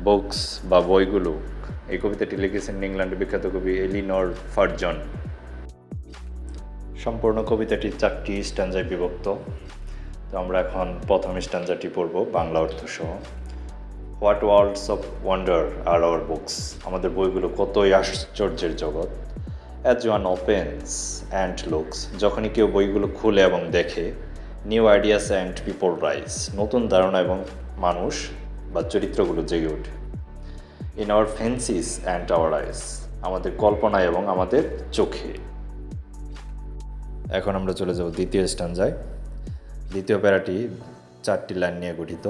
Books বা বইগুলো, এই কবিতাটি লিখেছেন ইংল্যান্ডের বিখ্যাত কবি এলিনর ফার্জন। সম্পূর্ণ কবিতাটি 4টি স্ট্যাঞ্জায় বিভক্ত। তো আমরা এখন প্রথম স্ট্যাঞ্জাটি পড়ব বাংলা অর্থ সহ। What worlds of wonder are our books, আমাদের বইগুলো কতই আশ্চর্যের জগৎ। As one opens and looks, যখনই কেউ বইগুলো খুলে এবং দেখে, new ideas and people rise, নতুন ধারণা এবং মানুষ বা চরিত্রগুলো জেগে ওঠে। In our fancies and our eyes, আমাদের কল্পনায় এবং আমাদের চোখে। এখন আমরা চলে যাব দ্বিতীয় স্ট্যাঞ্জায়। দ্বিতীয় প্যারাটি 4টি লাইন নিয়ে গঠিত।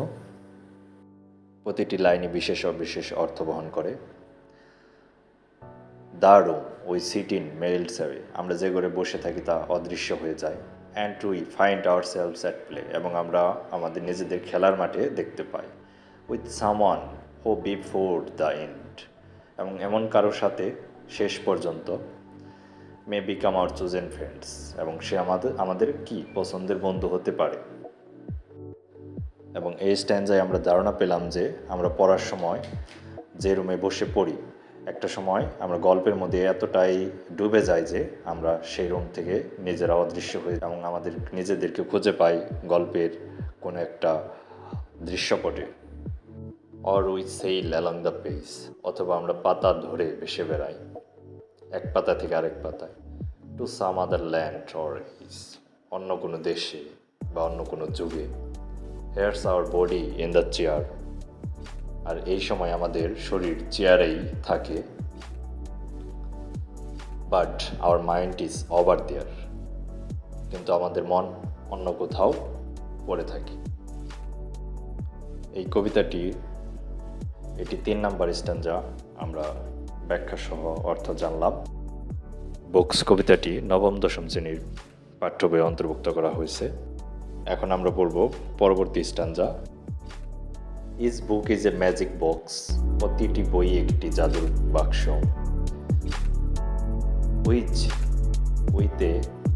প্রতিটি লাইনই বিশেষ অবিশেষ অর্থ বহন করে। The room we sit in melts away, আমরা যে ঘরে বসে থাকি তা অদৃশ্য হয়ে যায়। And we find ourselves at play, এবং আমরা আমাদের নিজেদের খেলার মাঠে দেখতে পাই। With someone who before the end, এবং এমন কারোর সাথে শেষ পর্যন্ত। May become our chosen friends, এবং সে আমাদের কি পছন্দের বন্ধু হতে পারে। এবং এই স্ট্যাঞ্জায় আমরা ধারণা পেলাম যে আমরা পড়ার সময় যে রুমে বসে পড়ি, একটা সময় আমরা গল্পের মধ্যে এতটাই ডুবে যাই যে আমরা সেই রুম থেকে নিজেরা অদৃশ্য হয়ে এবং আমাদের নিজেদেরকে খুঁজে পাই গল্পের কোনো একটা দৃশ্যপটে। Or we sail along the page, অথবা আমরা পাতা ধরে ভেসে বেড়াই এক পাতা থেকে আরেক পাতায়। To some other land or his, অন্য কোনো দেশে বা অন্য কোনো যুগে। Here's our body in the chair, আর এই সময় আমাদের শরীর চেয়ারেই থাকে। But our mind is over there, কিন্তু আমাদের মন অন্য কোথাও পড়ে থাকে। এই কবিতাটি এটি 3 নাম্বার স্ট্যাঞ্জা, আমরা ব্যাখ্যা সহ অর্থ জানলাম। বুকস কবিতাটি নবম দশম শ্রেণীর পাঠ্য বইয়ে অন্তর্ভুক্ত করা হয়েছে। এখন আমরা পড়ব পরবর্তী stanza. Is book is a magic box, প্রতিটি বই একটি জাদুর বাক্স। Which with a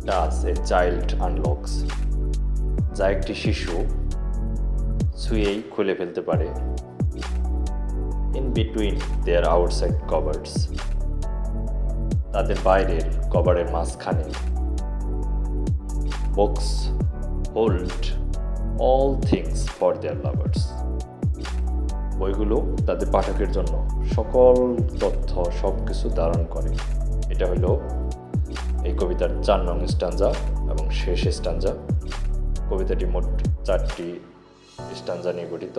touch a child unlocks, যা একটি শিশু ছুঁয়েই খুলে ফেলতে পারে। In between their outside covers, তাদের বাইরের কভারের মাঝখানে। Books hold all things for their lovers, বইগুলো তাদের পাঠকের জন্য সকল তথ্য সব কিছু ধারণ করে। এটা হলো এই কবিতার 4 নং স্ট্যাঞ্জা এবং শেষ স্ট্যাঞ্জা। কবিতাটি মোট 4টি স্ট্যাঞ্জা নিয়ে গঠিত।